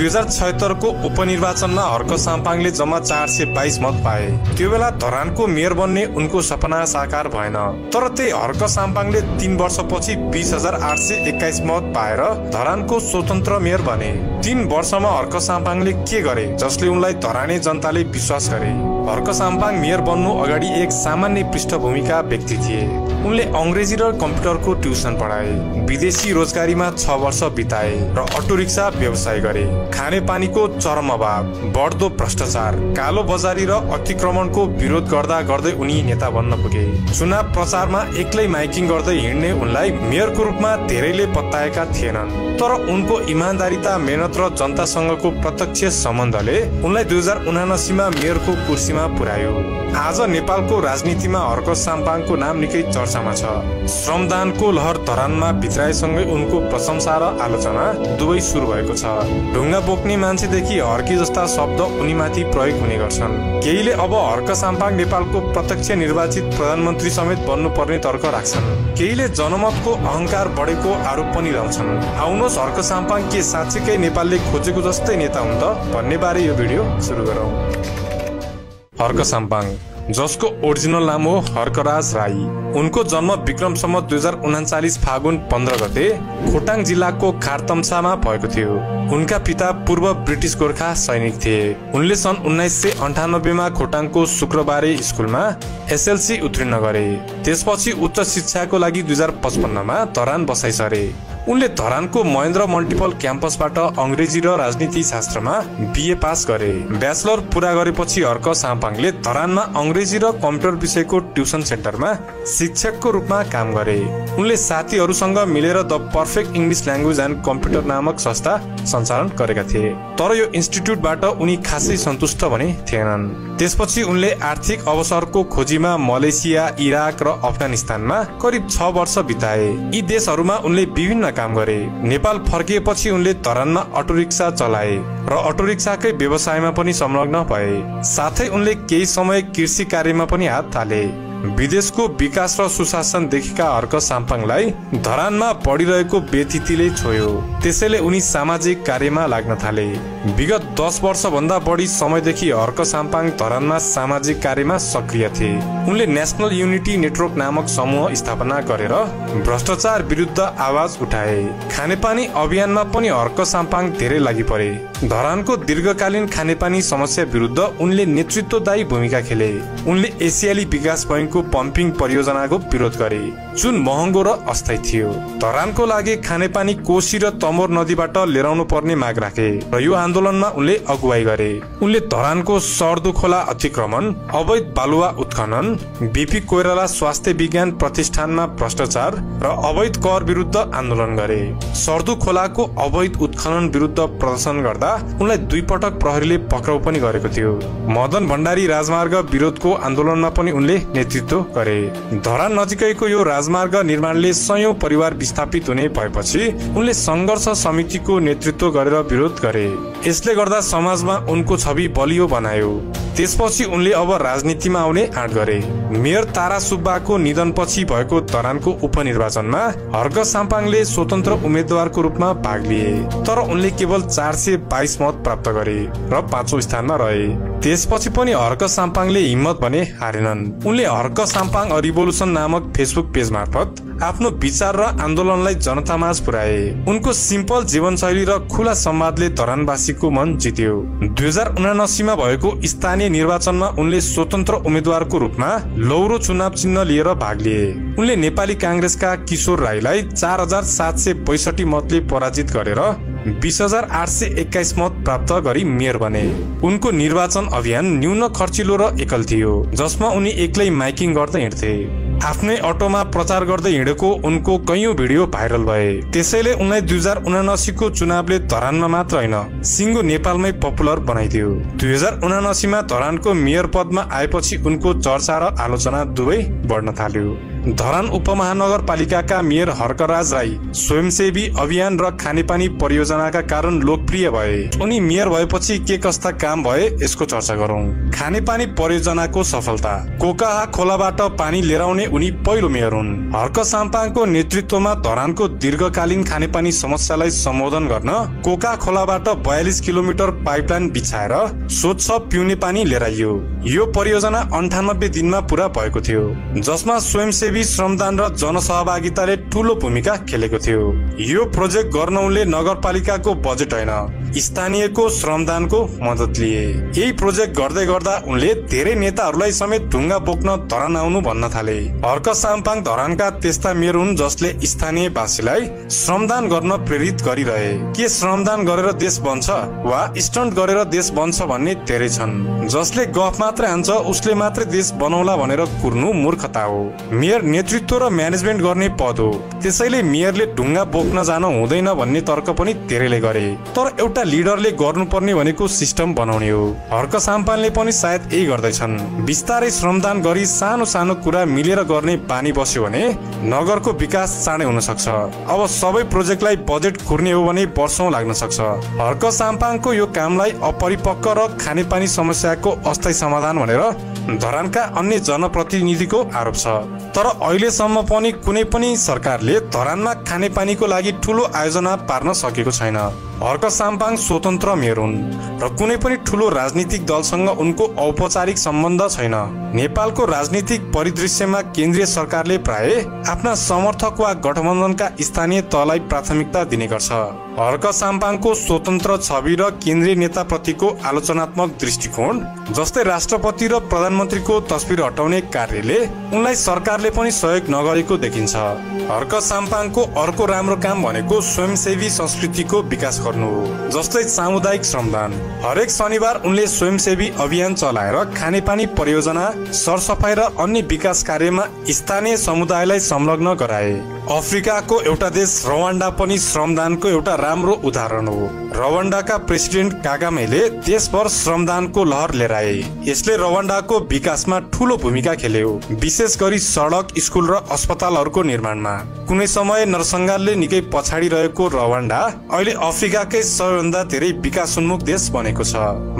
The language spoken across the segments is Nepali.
2076 को उपनिर्वाचनमा हर्क साम्पाङले जम्मा 422 मत पाए। त्यो बेला धरानको मेयर बन्ने उनको सपना साकार भएन। तर त्यही हर्क साम्पाङले 3 वर्षपछि 20,821 मत पाएर धरानको स्वतन्त्र मेयर बने। 3 वर्षमा हर्क साम्पाङले के गरे जसले उनलाई धराने जनताले विश्वास गरे? हर्क साम्पाङ मेयर बन्नु अगाडि एक सामान्य पृष्ठभूमिका व्यक्ति थिए। उनले अंग्रेजी र कम्प्युटरको ट्युसन पढाए, विदेशी रोजगारीमा 6 वर्ष बिताए र अटो रिक्सा व्यवसाय गरे। खानेपानीको चरम अभाव, बढ्दो भ्रष्टाचार, कालो बजारी र अतिक्रमणको विरोध गर्दा गर्दै उनी नेता बन्न पुगे। चुनाव प्रचारमा एक्लै माइकिङ गर्दै हिँड्ने उनलाई मेयरको रूपमा धेरैले पत्याएका थिएनन्। तर उनको इमानदारिता, मेहनत र जनतासँगको प्रत्यक्ष सम्बन्धले उनलाई 2079 मा मेयरको कुर्सीमा पुर्यायो। आज नेपालको राजनीतिमा हर्क साम्पाङको नाम निकै चर्चामा छ। श्रमदानको लहर धरानमा भित्राएसँगै उनको प्रशंसा र आलोचना दुवै सुरु भएको छ। ढुङ्गा बोक्ने मान्छेदेखि हर्की जस्ता शब्द उनीमाथि प्रयोग हुने गर्छन्। केहीले अब हर्क साम्पाङ नेपालको प्रत्यक्ष निर्वाचित प्रधानमन्त्री समेत बन्नुपर्ने तर्क राख्छन्। केहीले जनमतको अहंकार बढेको आरोप पनि लगाउँछन्। आउनुहोस् हर्क साम्पाङ के साँच्चीकै नेपालले खोजेको जस्तै नेता हुन् त भन्ने बारे यो भिडियो सुरु गरौँ। हर्क साम्पाङ, जसको ओरिजिनल नाम हो हर्कराज राई। उनको जन्म विक्रम सम्वत 2039 फागुन 15 गते खोटाङ जिल्लाको खारतम्सामा भएको थियो। उनका पिता पूर्व ब्रिटिस गोर्खा सैनिक थिए। उनले सन् 1998 मा खोटाङको शुक्रबारे स्कुलमा एसएलसी उत्तीर्ण गरे। त्यसपछि उच्च शिक्षाको लागि 2055 मा धरान बसाइ सरे। उनले धरानको महेन्द्र मल्टिपल क्याम्पसबाट अंग्रेजी र राजनीति शास्त्रमा बीए पास गरे। ब्याचलर पूरा गरेपछि हर्क साम्पाङले धरानमा अंग्रेजी र कम्प्युटर विषयको ट्युसन सेन्टरमा शिक्षकको रूपमा काम गरे। उनले साथीहरूसँग मिलेर the perfect English language and computer नामक संस्था सञ्चालन गरेका थिए। तर यो इन्स्टिट्युटबाट उनी खासै सन्तुष्ट भने थिएनन्। त्यसपछि उनले आर्थिक अवसरको खोजीमा मलेसिया, इराक र अफगानिस्तानमा करिब 6 वर्ष बिताए। यी देशहरूमा उनले विभिन्न काम गरे। नेपाल फर्किएपछि उनले धरानमा अटो रिक्सा चलाए र अटो रिक्साकै व्यवसायमा पनि संलग्न भए। साथै उनले केही समय कृषि कार्यमा पनि हात हाले। विदेशको विकास र सुशासन देखेका हर्क साम्पाङलाई धरानमा बढिरहेको व्यथितिले छोयो। त्यसैले उनी सामाजिक कार्यमा लाग्न थाले। विगत 10 वर्ष भन्दा बढी समयदेखि हर्क साम्पाङ धरानमा सामाजिक कार्यमा सक्रिय थिए। उनले नेशनल युनिटी नेटवर्क नामक समूह स्थापना गरेर भ्रष्टाचार विरुद्ध आवाज उठाए। खानेपानी अभियानमा पनि हर्क साम्पाङ धेरै लागि परे। धरानको दीर्घकालीन खानेपानी समस्या विरुद्ध उनले नेतृत्वदायी भूमिका खेले। उनले एसियाली विकास बैंक को पम्पिङ परियोजनाको विरोध गरे, जुन महँगो र अस्थायी थियो। धरानको लागि खानेपानी कोशी र तमोर नदीबाट लिएर पर्ने माग राखे र यो आन्दोलनमा उनले अगुवाई गरे। उनले धरानको सर्दु खोला अतिक्रमण, अवैध बालुवा उत्खनन, बीपी कोइराला स्वास्थ्य विज्ञान प्रतिष्ठानमा भ्रष्टाचार र अवैध कर विरुद्ध आन्दोलन गरे। सर्दु खोलाको अवैध उत्खनन विरुद्ध प्रदर्शन गर्दा उनलाई 2 पटक प्रहरीले पक्राउ पनि गरेको थियो। मदन भण्डारी राजमार्ग विरोधको आन्दोलनमा पनि उनले नेतृत्व गरे। धरान नजिकैको यो राजमार्ग निर्माणले सयौं परिवार विस्थापित हुने भएपछि उनले संघर्ष समितिको नेतृत्व गरेर विरोध गरे। यसले गर्दा समाजमा उनको छवि बलियो बनायो। त्यसपछि उनले अब राजनीतिमा आउने आँट गरे। मेयर तारा सुब्बाको निधनपछि भएको धरानको उपनिर्वाचनमा हर्क साम्पाङले स्वतन्त्र उम्मेदवारको रूपमा भाग लिए। तर उनले केवल 422 मत प्राप्त गरे र 5औं स्थानमा रहे। त्यसपछि पनि हर्क साम्पाङले हिम्मत भने हारेनन्। उनले हर्क साम्पाङ अ रिभोल्युसन नामक फेसबुक पेज मार्फत आफ्नो विचार र आन्दोलनलाई जनतामाझ पुर्याए। उनको सिम्पल जीवनशैली र खुला संवादले धरानवासीको मन जित्यो। 2079 मा भएको स्थानीय निर्वाचनमा उनले स्वतन्त्र उम्मेदवारको रूपमा लौरो चुनाव चिन्ह लिएर भाग लिए। उनले नेपाली कांग्रेसका किशोर राईलाई 4765 मतले पराजित गरेर 20,821 मत प्राप्त गरी मेयर बने। उनको निर्वाचन अभियान न्यून खर्चिलो र एकल थियो, जसमा उनी एक्लै माइकिङ गर्दै हिँड्थे। आफ्नै अटोमा प्रचार गर्दै हिँडेको उनको कैयौं भिडियो भाइरल भए। त्यसैले उनलाई 2079 को चुनावले धरानमा मात्र होइन सिङ्गो नेपालमै पपुलर बनाइदियो। 2079 मा धरानको मेयर पदमा आएपछि उनको चर्चा र आलोचना दुवै बढ्न थाल्यो। धरान उपमहानगरपालिकाका मेयर हर्कराज राई स्वयंसेवी अभियान र खानेपानी परियोजनाका कारण लोकप्रिय भए। उनी मेयर भएपछि के कस्ता काम भए यसको चर्चा गरौं। खानेपानी परियोजनाको सफलता। कोकाहा खोलाबाट पानी लिएर आउने उनी पहिलो मेयर हुन्। हर्क साम्पाङको नेतृत्वमा धरानको दीर्घकालीन खानेपानी समस्यालाई सम्बोधन गर्न कोका खोलाबाट 42 किलोमिटर पाइपलाइन बिछाएर स्वच्छ पिउने पानी लिएर आइयो। यो परियोजना 98 दिनमा पूरा भएको थियो, जसमा स्वयंसेवी श्रमदान र जनसहभागिताले ठूलो भूमिका खेलेको थियो। यो प्रोजेक्ट गर्न उनले नगरपालिकाको बजेट होइन, स्थानीयको श्रमदानको मद्दत लिए। यही प्रोजेक्ट गर्दै गर्दा उनले धेरै नेताहरूलाई समेत ढुङ्गा बोक्न धरान आउनु भन्न थाले। हर्क साम्पाङ धरानका त्यस्ता मेयर हुन् जसले स्थानीयवासीलाई श्रमदान गर्न प्रेरित गरिरहे। के श्रमदान गरेर देश बन्छ वा स्टन्ट गरेर देश बन्छ भन्ने धेरै छन्। जसले गफ मात्रै हान्छ उसले मात्रै देश बनाउला भनेर कुर्नु मूर्खता हो। मेयर नेतृत्व र म्यानेजमेन्ट गर्ने पद हो, त्यसैले मेयरले ढुङ्गा बोक्न जान हुँदैन भन्ने तर्क पनि धेरैले गरे। तर एउटा लिडरले गर्नुपर्ने भनेको सिस्टम बनाउने हो। हर्क साम्पाङले पनि सायद यही गर्दैछन्। बिस्तारै श्रमदान गरी सानो सानो कुरा मिलेर गर्ने बानी बस्यो भने नगरको विकास चाँडै हुन सक्छ। अब सबै प्रोजेक्टलाई बजेट खुर्ने हो भने वर्षौं लाग्न सक्छ। हर्क साम्पाङको यो कामलाई अपरिपक्व र खानेपानी समस्याको अस्थायी समाधान भनेर धरानका अन्य जनप्रतिनिधिको आरोप छ। तर अहिलेसम्म पनि कुनै पनि सरकारले धरानमा खानेपानीको लागि ठूलो आयोजना पार्न सकेको छैन। हर्क साम्पाङ स्वतन्त्र मेयर हुन् र कुनै पनि ठूलो राजनीतिक दलसँग उनको औपचारिक सम्बन्ध छैन। नेपालको राजनीतिक परिदृश्यमा केन्द्रीय सरकारले प्राय आफ्ना समर्थक वा गठबन्धनका स्थानीय तहलाई प्राथमिकता दिने गर्छ। हर्क साम्पाङको स्वतन्त्र छवि र केन्द्रीय नेताप्रतिको आलोचनात्मक दृष्टिकोण, जस्तै राष्ट्रपति र प्रधानमन्त्रीको तस्बिर हटाउने कार्यले उनलाई सरकारले पनि सहयोग नगरेको देखिन्छ। हर्क साम्पाङको अर्को राम्रो काम भनेको स्वयंसेवी संस्कृतिको विकास गर्नु हो, जस्तै सामुदायिक श्रमदान। हरेक शनिबार उनले स्वयंसेवी अभियान चलाएर खानेपानी परियोजना, सरसफाई र अन्य विकास कार्यमा स्थानीय समुदायलाई संलग्न गराए। अफ्रिकाको एउटा देश रवान्डा पनि श्रमदानको एउटा राम्रो उदाहरण हो। रवान्डाका प्रेसिडेन्ट कागामेले देशभर श्रमदानको लहर लिएर आए। यसले रवान्डाको विकासमा ठूलो भूमिका खेल्यो, विशेष गरी सडक, स्कुल र अस्पतालहरूको निर्माणमा। कुनै समय नरसंहारले निकै पछाडि रहेको रवान्डा अहिले अफ्रिकाकै सबैभन्दा धेरै विकासोन्मुख देश बनेको छ।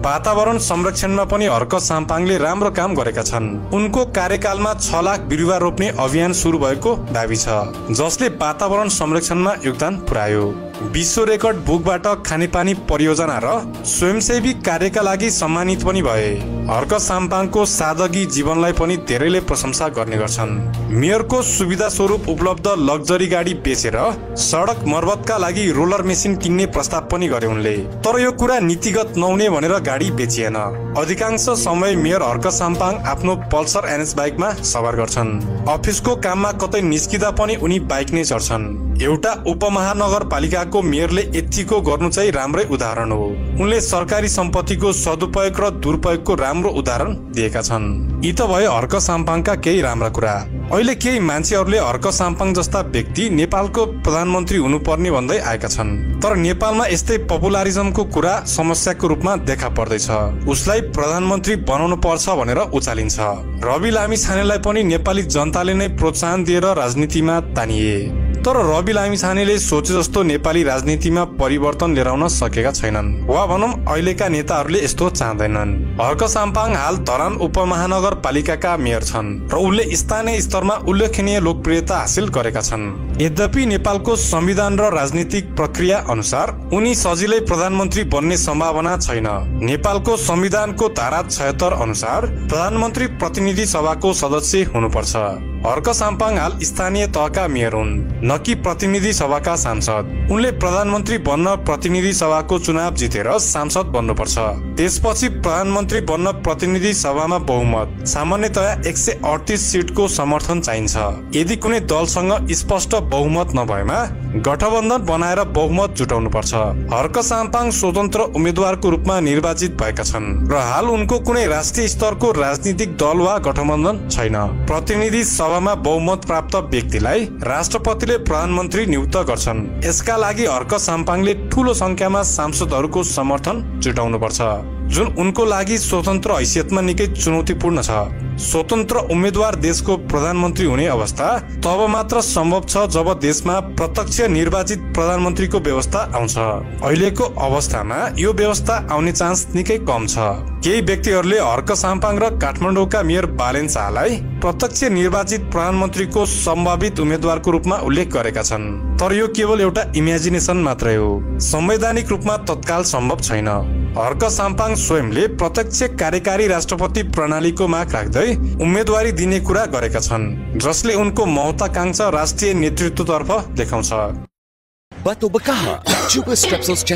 वातावरण संरक्षणमा पनि हर्क साम्पाङले राम्रो काम गरेका छन्। उनको कार्यकालमा 6 लाख बिरुवा रोप्ने अभियान सुरु भएको दाबी छ, जसले वातावरण संरक्षणमा योगदान पुर्यायो। विश्व रेकर्ड बुकबाट खानेपानी परियोजना र स्वयंसेवी कार्यका लागि सम्मानित पनि भए। हर्क साम्पाङको सादगी जीवनलाई पनि धेरैले प्रशंसा गर्ने गर्छन्। मेयरको सुविधा स्वरूप उपलब्ध लग्जरी गाडी बेचेर सडक मर्मतका लागि रोलर मेसिन किन्ने प्रस्ताव पनि गरे उनले। तर यो कुरा नीतिगत नहुने भनेर गाडी बेचिएन। अधिकांश समय मेयर हर्क साम्पाङ आफ्नो पल्सर एनएस बाइकमा सवार गर्छन्। अफिसको काममा कतै निस्किँदा पनि उनी बाइक नै चढ्छन्। एउटा उपमहानगरपालिकाको मेयरले यतिको गर्नु चाहिँ राम्रै उदाहरण हो। उनले सरकारी सम्पत्तिको सदुपयोग र दुरुपयोगको राम्रो उदाहरण दिएका छन्। यी त भयो हर्क साम्पाङका केही राम्रा कुरा। अहिले केही मान्छेहरूले हर्क साम्पाङ जस्ता व्यक्ति नेपालको प्रधानमन्त्री हुनुपर्ने भन्दै आएका छन्। तर नेपालमा यस्तै पपुलारिजमको कुरा समस्याको रूपमा देखा पर्दैछ। उसलाई प्रधानमन्त्री बनाउनु पर्छ भनेर उचालिन्छ। रवि लामिछानेलाई पनि नेपाली जनताले नै प्रोत्साहन दिएर राजनीतिमा तानिए। तर रवि लामिछानेले सोचे जस्तो नेपाली राजनीतिमा परिवर्तन ल्याउन सकेका छैनन्, वा भनौं अहिलेका नेताहरूले यस्तो चाहँदैनन्। हर्क साम्पाङ हाल धरान उपमहानगरपालिकाका मेयर छन् र उनले स्थानीय स्तरमा उल्लेखनीय लोकप्रियता हासिल गरेका छन्। यद्यपि नेपालको संविधान र राजनीतिक प्रक्रिया अनुसार उनी सजिलै प्रधानमन्त्री बन्ने सम्भावना छैन। नेपालको संविधानको धारा 76 अनुसार प्रधानमन्त्री प्रतिनिधि सभाको सदस्य हुनुपर्छ। हर्क साम्पाङ हाल स्थानीय तहका मेयर हुन्, न कि प्रतिनिधि सभाका सांसद। उनले प्रधानमन्त्री बन्न प्रतिनिधि सभाको चुनाव जितेर सांसद बन्नुपर्छ। त्यसपछि प्रधानमन्त्री बन्न प्रतिनिधि सभामा बहुमत, सामान्यतया 138 सिटको समर्थन चाहिन्छ। यदि कुनै दलसँग स्पष्ट बहुमत नभएमा गठबन्धन बनाएर बहुमत जुटाउनुपर्छ। हर्क साम्पाङ स्वतन्त्र उम्मेद्वारको रूपमा निर्वाचित भएका छन् र हाल उनको कुनै राष्ट्रिय स्तरको राजनीतिक दल वा गठबन्धन छैन। प्रतिनिधि सभामा बहुमत प्राप्त व्यक्तिलाई राष्ट्रपतिले प्रधानमन्त्री नियुक्त गर्छन्। यसका लागि हर्क साम्पाङले ठूलो संख्यामा सांसदहरूको समर्थन जुटाउनुपर्छ। जुन उनको लागि स्वतन्त्र हैसियतमा निकै चुनौतीपूर्ण छ। स्वतन्त्र उम्मेद्वार देशको प्रधानमन्त्री हुने अवस्था तब मात्र सम्भव छ जब देशमा प्रत्यक्ष निर्वाचित प्रधानमन्त्रीको व्यवस्था आउँछ। अहिलेको अवस्थामा यो व्यवस्था आउने चान्स निकै कम छ। केही व्यक्तिहरूले हर्क साम्पाङ र काठमाडौँका मेयर बालेन शाहलाई प्रत्यक्ष निर्वाचित प्रधानमन्त्रीको सम्भावित उम्मेद्वारको रूपमा उल्लेख गरेका छन्, तर यो केवल एउटा इमेजिनेसन मात्रै हो, संवैधानिक रूपमा तत्काल सम्भव छैन। हर्क साम्पाङ स्वयंले प्रत्यक्ष कार्यकारी राष्ट्रपति प्रणालीको माग राख्दै उम्मेदवारी दिने कुरा गरेका छन्, जसले उनको महत्वाकांक्षा राष्ट्रिय नेतृत्वतर्फ देखाउँछ।